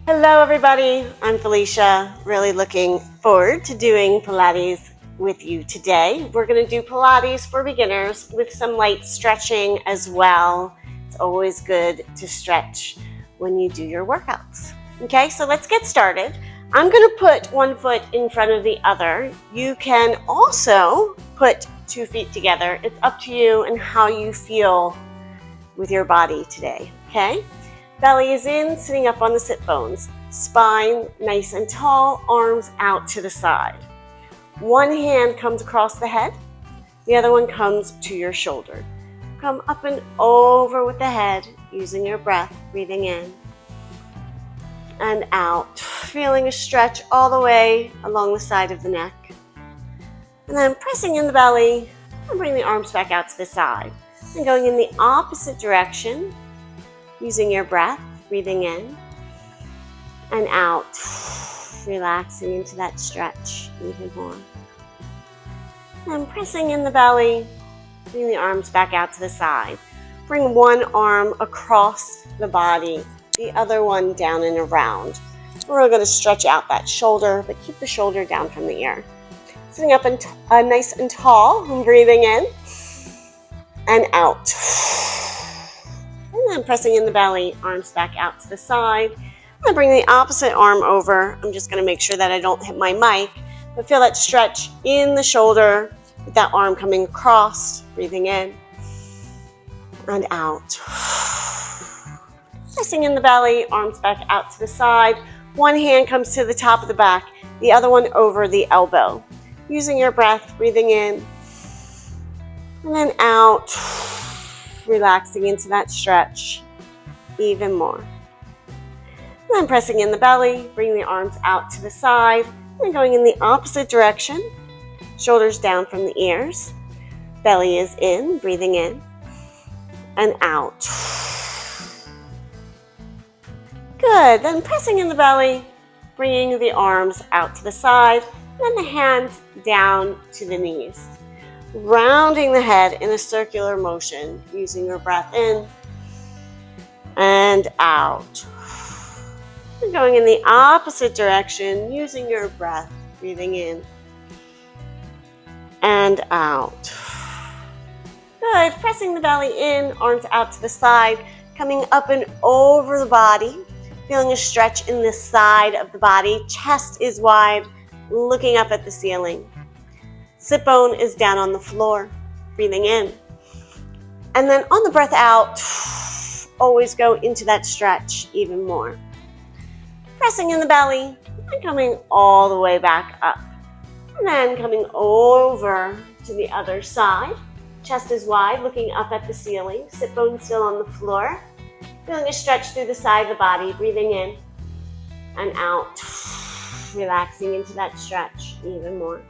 Hello everybody, I'm Felicia. Really looking forward to doing Pilates with you today. We're going to do Pilates for beginners with some light stretching as well. It's always good to stretch when you do your workouts. Okay, so let's get started. I'm going to put one foot in front of the other. You can also put 2 feet together. It's up to you and how you feel with your body today, okay? Belly is in, sitting up on the sit bones. Spine nice and tall, arms out to the side. One hand comes across the head, the other one comes to your shoulder. Come up and over with the head, using your breath, breathing in and out. Feeling a stretch all the way along the side of the neck. And then pressing in the belly and bring the arms back out to the side. And going in the opposite direction, using your breath, breathing in and out, relaxing into that stretch even more. And pressing in the belly, bring the arms back out to the side. Bring one arm across the body, the other one down and around. We're going to stretch out that shoulder, but keep the shoulder down from the ear. Sitting up and nice and tall, and breathing in and out. And then pressing in the belly, arms back out to the side. And bring the opposite arm over. I'm just going to make sure that I don't hit my mic, but feel that stretch in the shoulder with that arm coming across, breathing in and out. Pressing in the belly, arms back out to the side. One hand comes to the top of the back, the other one over the elbow. Using your breath, breathing in and then out, relaxing into that stretch even more. And then pressing in the belly, bring the arms out to the side and going in the opposite direction. Shoulders down from the ears. Belly is in, breathing in and out. Good. Then pressing in the belly, bringing the arms out to the side, and then the hands down to the knees. Rounding the head in a circular motion, using your breath in and out. And going in the opposite direction, using your breath, breathing in and out. Good. Pressing the belly in, arms out to the side, coming up and over the body. Feeling a stretch in the side of the body. Chest is wide, looking up at the ceiling. Sit bone is down on the floor, breathing in. And then on the breath out, always go into that stretch even more. Pressing in the belly and coming all the way back up. And then coming over to the other side. Chest is wide, looking up at the ceiling. Sit bone still on the floor. Feeling a stretch through the side of the body, breathing in and out. Relaxing into that stretch even more.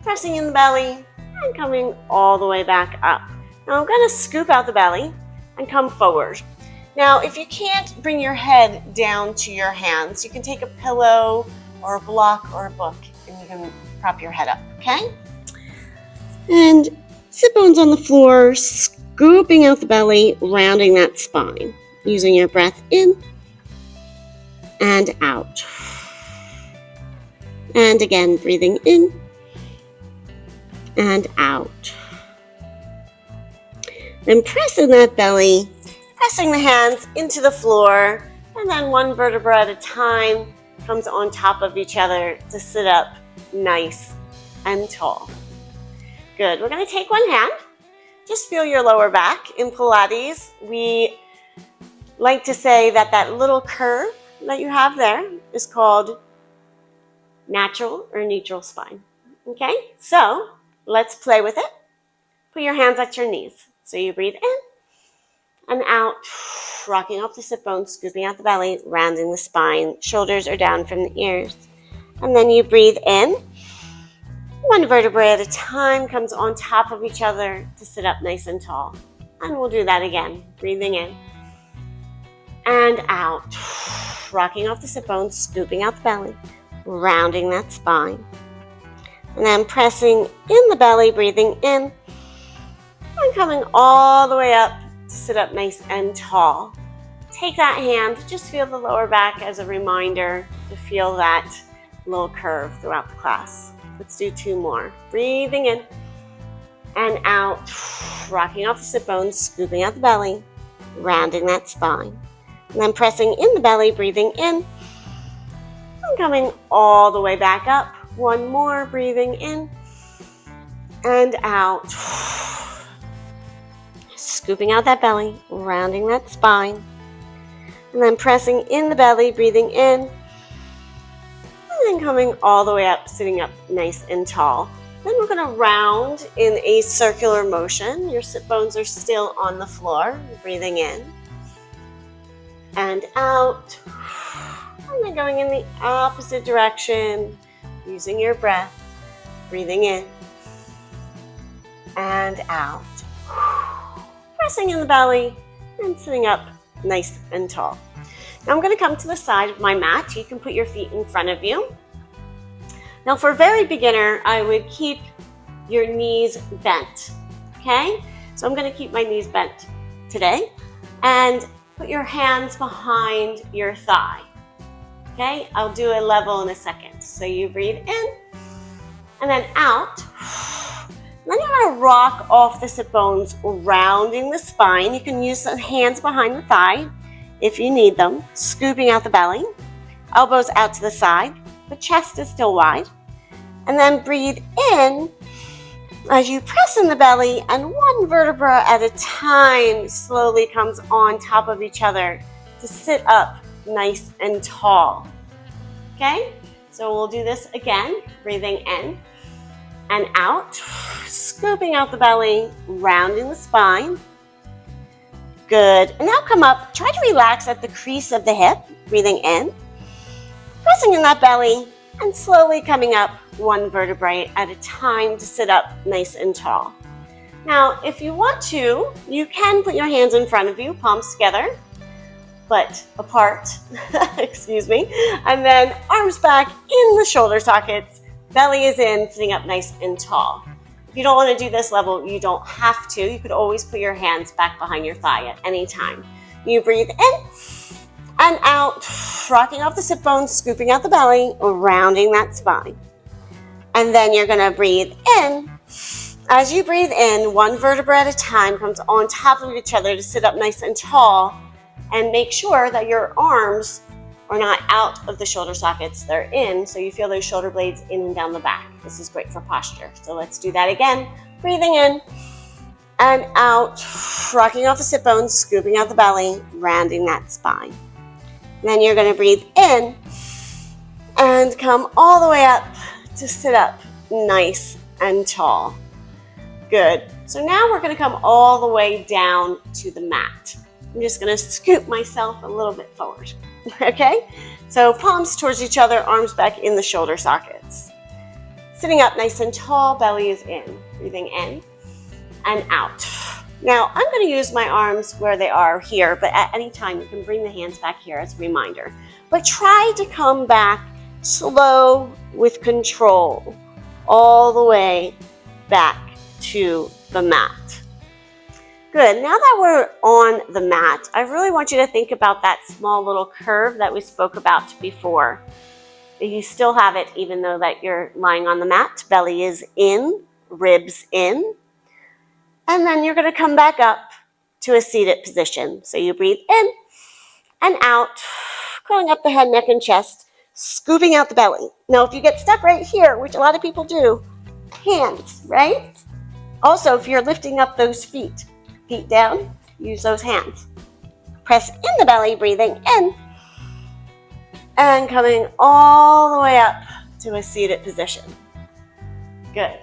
Pressing in the belly and coming all the way back up. Now I'm going to scoop out the belly and come forward. Now if you can't bring your head down to your hands, you can take a pillow or a block or a book and you can prop your head up, okay? And sit bones on the floor, scooping out the belly, rounding that spine. Using your breath in and out. And again, breathing in and out. Then pressing that belly, pressing the hands into the floor, and then one vertebra at a time comes on top of each other to sit up nice and tall. Good. We're going to take one hand. Just feel your lower back. In Pilates, we like to say that that little curve that you have there is called natural or neutral spine. Okay? So let's play with it. Put your hands at your knees. So you breathe in and out, rocking off the sit bones, scooping out the belly, rounding the spine. Shoulders are down from the ears. And then you breathe in. One vertebrae at a time comes on top of each other to sit up nice and tall. And we'll do that again. Breathing in and out, rocking off the sit bones, scooping out the belly, rounding that spine. And then pressing in the belly, breathing in, and coming all the way up to sit up nice and tall. take that hand, just feel the lower back as a reminder to feel that little curve throughout the class. Let's do 2 more. Breathing in and out, rocking off the sit bones, scooping out the belly, rounding that spine. And then pressing in the belly, breathing in, and coming all the way back up. 1 more, breathing in and out. Scooping out that belly, rounding that spine. And then pressing in the belly, breathing in, and then coming all the way up, sitting up nice and tall. Then we're going to round in a circular motion. Your sit bones are still on the floor. Breathing in and out. And then going in the opposite direction, using your breath. Breathing in and out. Pressing in the belly and sitting up nice and tall. Now I'm going to come to the side of my mat. You can put your feet in front of you. Now for a very beginner, I would keep your knees bent, okay? So I'm going to keep my knees bent today. And put your hands behind your thigh, okay? I'll do a level in a second. So you breathe in and then out. Then you're going to rock off the sit bones, rounding the spine. You can use the hands behind the thigh if you need them, scooping out the belly, elbows out to the side, the chest is still wide. And then breathe in as you press in the belly, and 1 vertebra at a time slowly comes on top of each other to sit up nice and tall. Okay? So we'll do this again, breathing in and out, scooping out the belly, rounding the spine. Good. And now come up. Try to relax at the crease of the hip, breathing in, pressing in that belly, and slowly coming up 1 vertebrae at a time to sit up nice and tall. Now, if you want to, you can put your hands in front of you, palms together, but apart, excuse me, and then arms back in the shoulder sockets. Belly is in, sitting up nice and tall. If you don't want to do this level, you don't have to. You could always put your hands back behind your thigh at any time. You breathe in and out, rocking off the sit bones, scooping out the belly, rounding that spine. And then you're going to breathe in. As you breathe in, 1 vertebra at a time comes on top of each other to sit up nice and tall. And make sure that your arms are not out of the shoulder sockets, they're in, so you feel those shoulder blades in and down the back. This is great for posture. So let's do that again. Breathing in and out, rocking off the sit bones, scooping out the belly, rounding that spine. And then you're going to breathe in and come all the way up to sit up nice and tall. Good. So now we're going to come all the way down to the mat. I'm just going to scoop myself a little bit forward. Okay? So palms towards each other, arms back in the shoulder sockets. Sitting up nice and tall, belly is in. Breathing in and out. Now, I'm going to use my arms where they are here, but at any time you can bring the hands back here as a reminder. But try to come back slow with control all the way back to the mat. Good. Now that we're on the mat, I really want you to think about that small little curve that we spoke about before. You still have it even though that you're lying on the mat. Belly is in, ribs in. And then you're going to come back up to a seated position. So you breathe in and out, going up the head, neck, and chest, scooping out the belly. Now, if you get stuck right here, which a lot of people do, hands, right? Also, if you're lifting up those feet down, use those hands. Press in the belly, breathing in, and coming all the way up to a seated position. Good.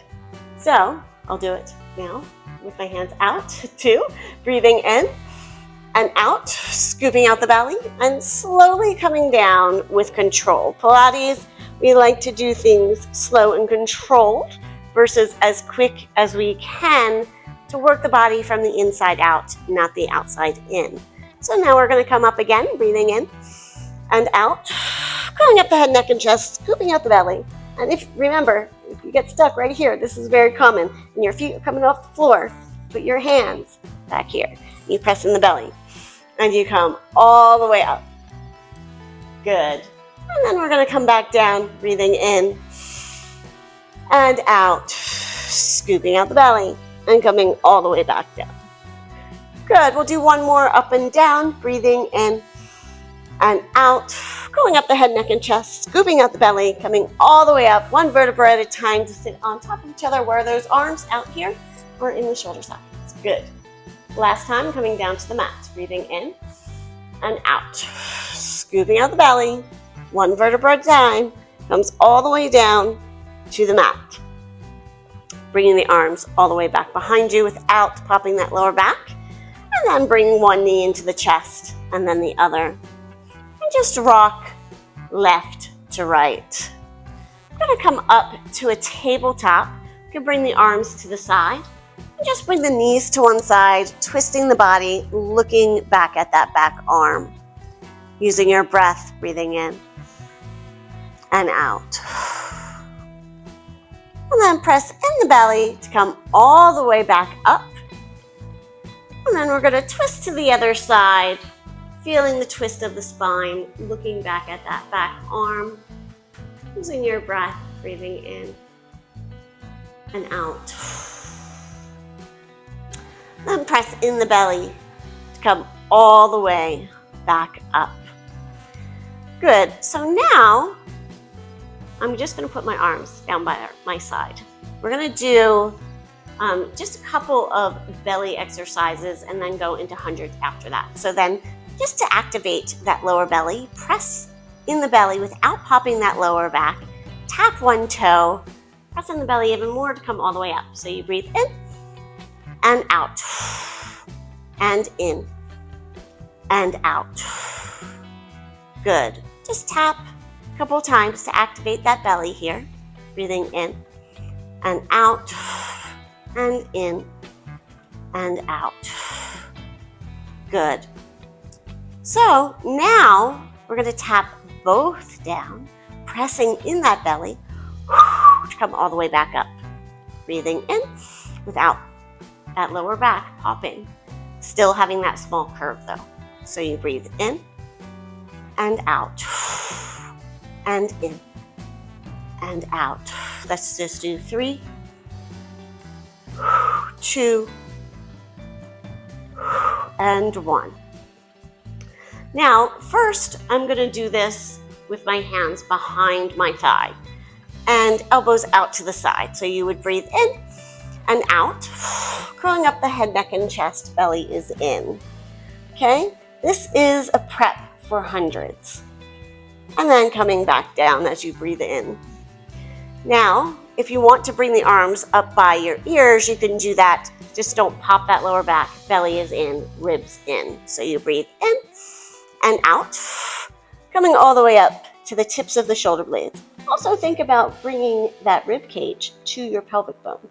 So, I'll do it now with my hands out, 2, breathing in and out, scooping out the belly, and slowly coming down with control. Pilates, we like to do things slow and controlled versus as quick as we can to work the body from the inside out, not the outside in. So now we're going to come up again, breathing in and out, going up the head, neck, and chest, scooping out the belly. And remember, if you get stuck right here, this is very common, and your feet are coming off the floor, put your hands back here. You press in the belly. And you come all the way up. Good. And then we're going to come back down, breathing in and out, scooping out the belly and coming all the way back down. Good. We'll do one more up and down, breathing in and out, going up the head, neck, and chest, scooping out the belly, coming all the way up, one vertebra at a time to sit on top of each other. Where are those arms? Out here or in the shoulder sockets? Good. Last time, coming down to the mat, breathing in and out, scooping out the belly, one vertebra at a time, comes all the way down to the mat. Bringing the arms all the way back behind you without popping that lower back. And then bring one knee into the chest and then the other. And just rock left to right. I'm going to come up to a tabletop. You can bring the arms to the side. And just bring the knees to one side, twisting the body, looking back at that back arm. Using your breath, breathing in and out. And then press in the belly to come all the way back up. And then we're going to twist to the other side, feeling the twist of the spine, looking back at that back arm. Using your breath, breathing in and out. Then press in the belly to come all the way back up. Good. So now I'm just going to put my arms down by my side. We're going to do just a couple of belly exercises and then go into hundreds after that. So then just to activate that lower belly, press in the belly without popping that lower back. Tap one toe, press in the belly even more to come all the way up. So you breathe in and out and in and out. Good. Just tap a couple times to activate that belly here. Breathing in and out and in and out. Good. So now we're going to tap both down, pressing in that belly to come all the way back up. Breathing in without that lower back popping. Still having that small curve though. So you breathe in and out and in and out. Let's just do 3, 2, and 1. Now, first, I'm going to do this with my hands behind my thigh and elbows out to the side. So you would breathe in and out, curling up the head, neck, and chest, belly is in. Okay? This is a prep for hundreds. And then coming back down as you breathe in. Now, if you want to bring the arms up by your ears, you can do that. Just don't pop that lower back. Belly is in, ribs in. So you breathe in and out, coming all the way up to the tips of the shoulder blades. Also think about bringing that rib cage to your pelvic bone.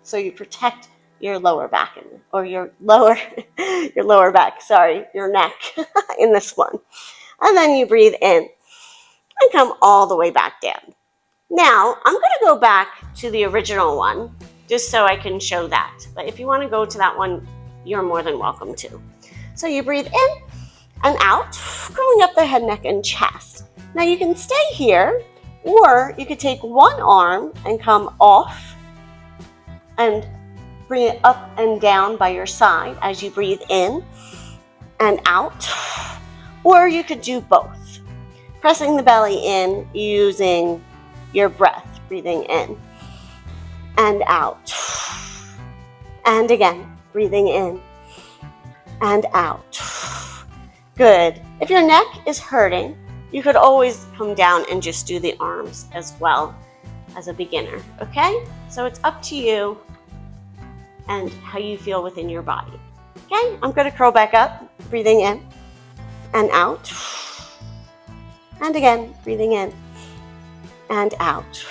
So you protect your lower back or your lower back, your neck in this one. And then you breathe in and come all the way back down. Now, I'm going to go back to the original one just so I can show that. But if you want to go to that one, you're more than welcome to. So you breathe in and out, curling up the head, neck, and chest. Now you can stay here, or you could take one arm and come off and bring it up and down by your side as you breathe in and out. Or you could do both, pressing the belly in using your breath, breathing in and out. And again, breathing in and out. Good. If your neck is hurting, you could always come down and just do the arms as well as a beginner, okay? So it's up to you and how you feel within your body. Okay, I'm going to curl back up, breathing in and out. And again, breathing in and out.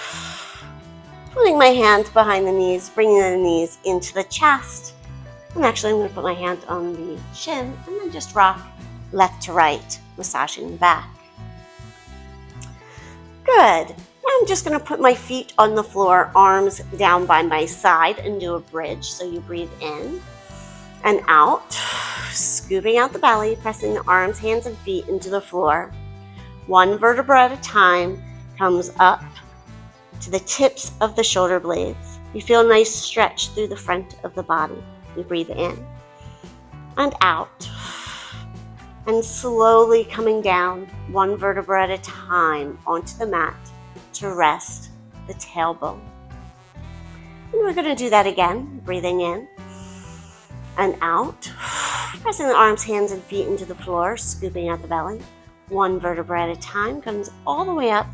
Putting my hands behind the knees, bringing the knees into the chest. And actually, I'm going to put my hand on the shin and then just rock left to right, massaging the back. Good. Now I'm just going to put my feet on the floor, arms down by my side, and do a bridge. So you breathe in and out. Scooping out the belly, pressing the arms, hands, and feet into the floor. One vertebra at a time comes up to the tips of the shoulder blades. You feel a nice stretch through the front of the body. You breathe in and out. And slowly coming down, one vertebra at a time, onto the mat to rest the tailbone. And we're going to do that again, breathing in and out, pressing the arms, hands, and feet into the floor, scooping out the belly. One vertebra at a time comes all the way up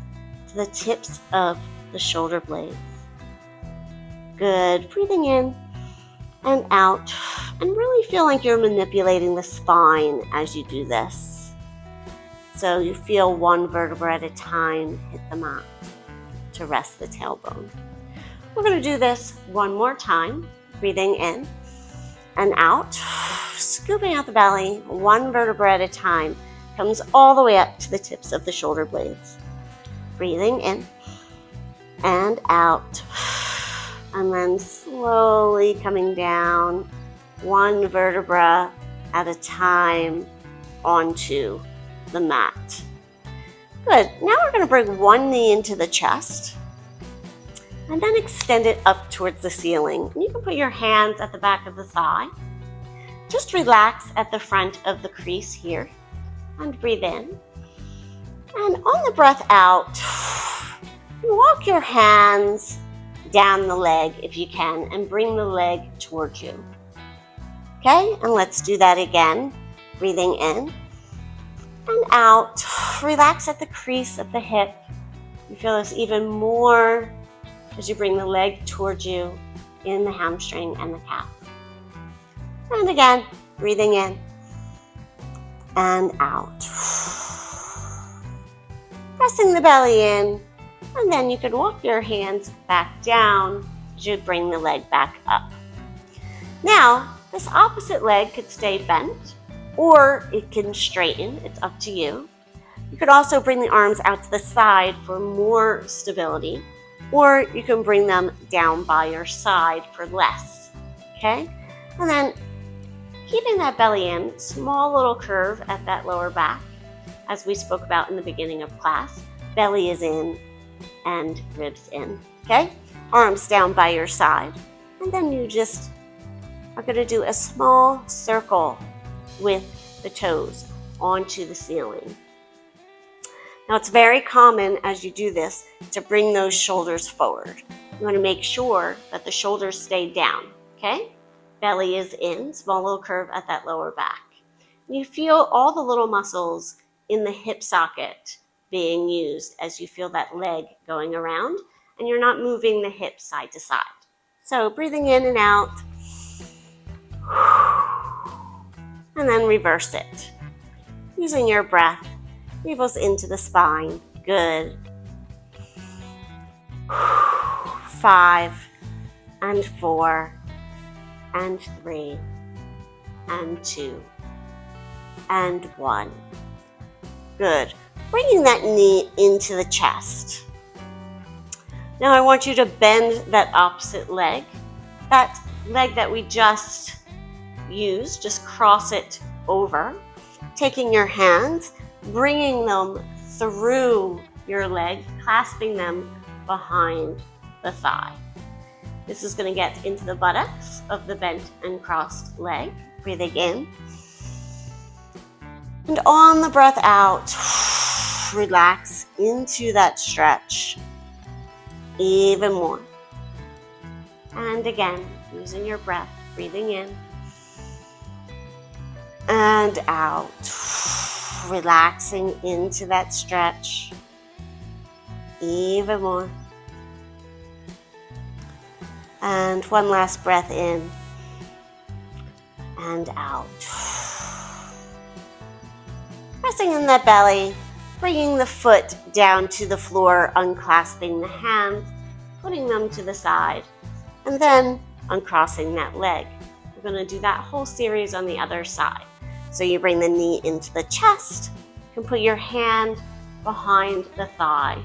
to the tips of the shoulder blades. Good. Breathing in and out, and really feel like you're manipulating the spine as you do this. So you feel one vertebra at a time hit the mat to rest the tailbone. We're going to do this one more time, breathing in and out, scooping out the belly, one vertebra at a time, comes all the way up to the tips of the shoulder blades. Breathing in and out, and then slowly coming down, one vertebra at a time onto the mat. Good. Now we're going to bring one knee into the chest and then extend it up towards the ceiling. And you can put your hands at the back of the thigh. Just relax at the front of the crease here and breathe in. And on the breath out, walk your hands down the leg if you can and bring the leg towards you. Okay, and let's do that again. Breathing in and out. Relax at the crease of the hip. You feel this even more as you bring the leg towards you in the hamstring and the calf. And again, breathing in and out. Pressing the belly in, and then you can walk your hands back down as you bring the leg back up. Now, this opposite leg could stay bent, or it can straighten. It's up to you. You could also bring the arms out to the side for more stability, or you can bring them down by your side for less, okay? And then keeping that belly in, small little curve at that lower back, as we spoke about in the beginning of class. Belly is in and ribs in, okay? Arms down by your side, and then you just are going to do a small circle with the toes onto the ceiling. Now, it's very common as you do this to bring those shoulders forward. You want to make sure that the shoulders stay down, okay? Belly is in, small little curve at that lower back. And you feel all the little muscles in the hip socket being used as you feel that leg going around, and you're not moving the hips side to side. So breathing in and out, and then reverse it. Using your breath, weavels into the spine. Good. 5 and 4 and 3 and 2 and 1. Good. Bringing that knee into the chest. Now I want you to bend that opposite leg. That leg that we just used, just cross it over. Taking your hands, bringing them through your leg, clasping them behind the thigh. This is going to get into the buttocks of the bent and crossed leg. Breathing in. And on the breath out, relax into that stretch even more. And again, using your breath, breathing in and out, relaxing into that stretch even more. And one last breath in and out. Pressing in that belly, bringing the foot down to the floor, unclasping the hands, putting them to the side, and then uncrossing that leg. We're going to do that whole series on the other side. So you bring the knee into the chest, you can put your hand behind the thigh,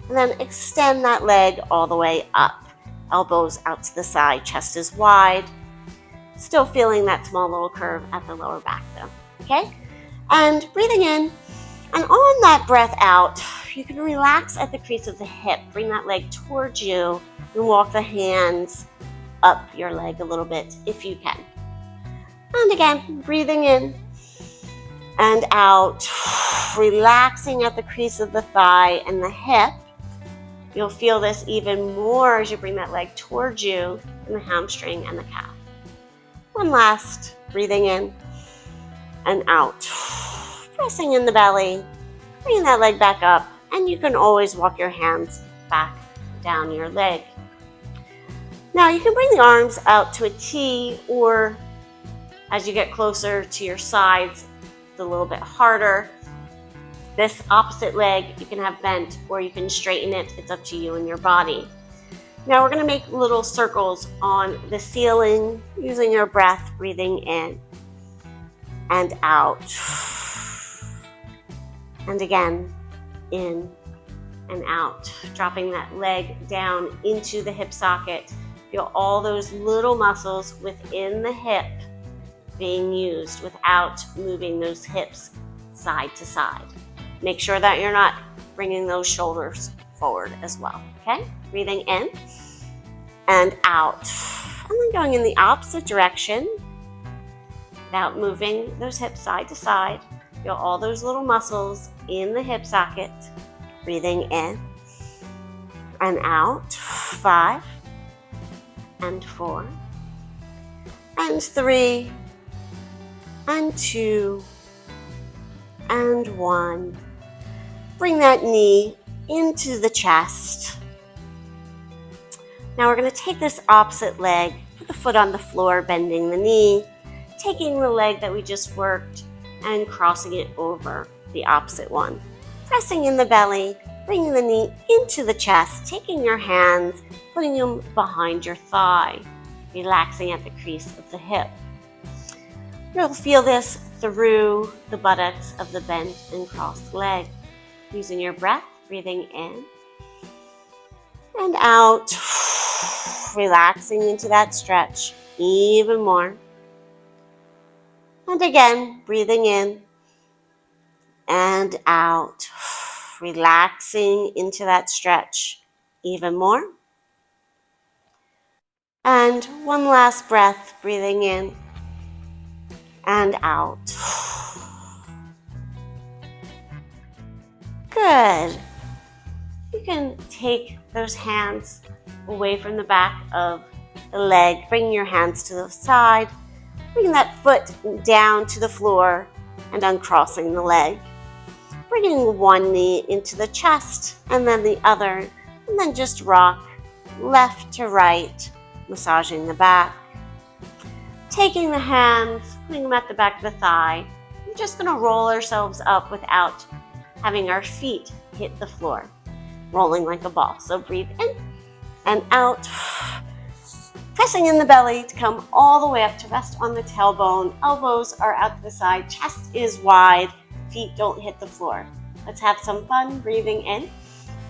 and then extend that leg all the way up. Elbows out to the side, chest is wide, Still feeling that small little curve at the lower back though, okay? And breathing in, and on that breath out, you can relax at the crease of the hip. Bring that leg towards you and walk the hands up your leg a little bit if you can. And again, breathing in and out, relaxing at the crease of the thigh and the hip. You'll feel this even more as you bring that leg towards you and the hamstring and the calf. One last, breathing in and out, pressing in the belly, bringing that leg back up, and you can always walk your hands back down your leg. Now you can bring the arms out to a T, or as you get closer to your sides, it's a little bit harder. This opposite leg you can have bent or you can straighten it. It's up to you and your body. Now we're going to make little circles on the ceiling using your breath, breathing in and out. And again, in and out. Dropping that leg down into the hip socket. Feel all those little muscles within the hip being used without moving those hips side to side. Make sure that you're not bringing those shoulders forward as well, okay? Breathing in and out. And then going in the opposite direction without moving those hips side to side. Feel all those little muscles in the hip socket. Breathing in and out. 5 and 4 and 3 and 2 and 1. Bring that knee into the chest. Now we're going to take this opposite leg, put the foot on the floor, bending the knee, taking the leg that we just worked and crossing it over the opposite one. Pressing in the belly, bringing the knee into the chest, taking your hands, putting them behind your thigh, relaxing at the crease of the hip. You'll feel this through the buttocks of the bent and crossed leg. Using your breath, breathing in and out, relaxing into that stretch even more. And again, breathing in and out, relaxing into that stretch even more. And one last breath, breathing in and out. Good. You can take those hands away from the back of the leg, bringing your hands to the side, bringing that foot down to the floor and uncrossing the leg. Bringing one knee into the chest and then the other, and then just rock left to right, massaging the back. Taking the hands, putting them at the back of the thigh. We're just going to roll ourselves up without having our feet hit the floor, rolling like a ball. So breathe in and out, pressing in the belly to come all the way up to rest on the tailbone. Elbows are out to the side, chest is wide, feet don't hit the floor. Let's have some fun, breathing in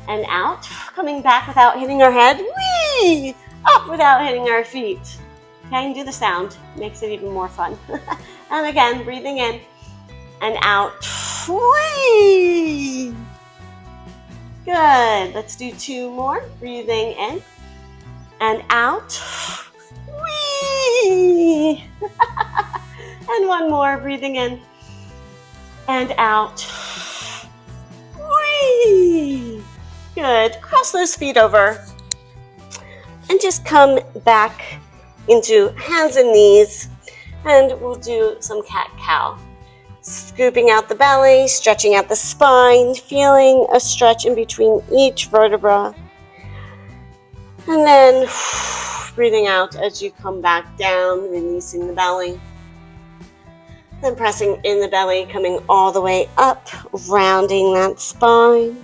and out, coming back without hitting our head, whee! Up without hitting our feet. Okay, and do the sound, makes it even more fun. And again, breathing in and out, whee! Good, let's do 2 more, breathing in and out, whee! And one more, breathing in and out, whee! Good, cross those feet over and just come back into hands and knees, and we'll do some cat-cow. Scooping out the belly, stretching out the spine, feeling a stretch in between each vertebra. And then breathing out as you come back down, releasing the belly. Then pressing in the belly, coming all the way up, rounding that spine.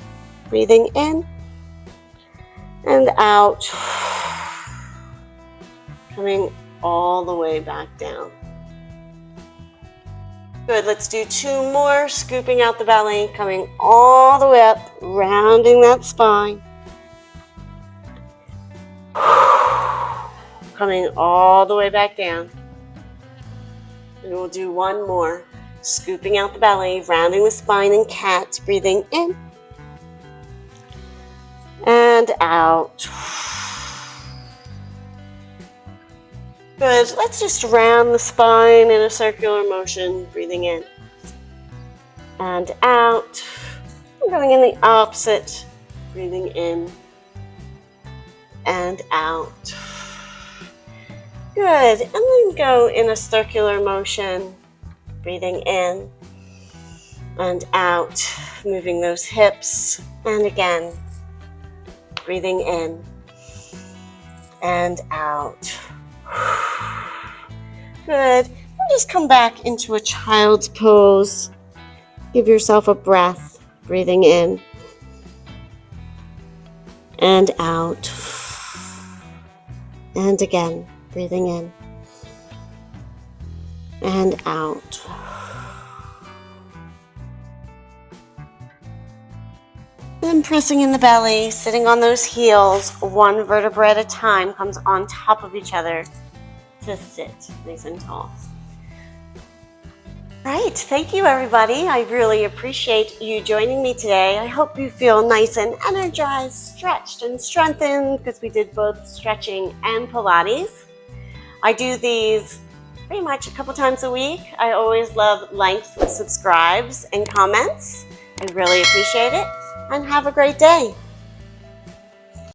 Breathing in and out. Coming all the way back down. Good, let's do 2 more. Scooping out the belly, coming all the way up, rounding that spine. Coming all the way back down. And we'll do one more. Scooping out the belly, rounding the spine in cat, breathing in and out. Good. Let's just round the spine in a circular motion, breathing in and out. I'm going in the opposite, breathing in and out. Good. And then go in a circular motion, breathing in and out, moving those hips. And again, breathing in and out. Good. And just come back into a child's pose. Give yourself a breath, breathing in and out. And again, breathing in and out. Then pressing in the belly, sitting on those heels, one vertebra at a time comes on top of each other to sit nice and tall. Right, thank you everybody. I really appreciate you joining me today. I hope you feel nice and energized, stretched and strengthened because we did both stretching and Pilates. I do these pretty much a couple times a week. I always love likes, subscribes, and comments. I really appreciate it, and have a great day.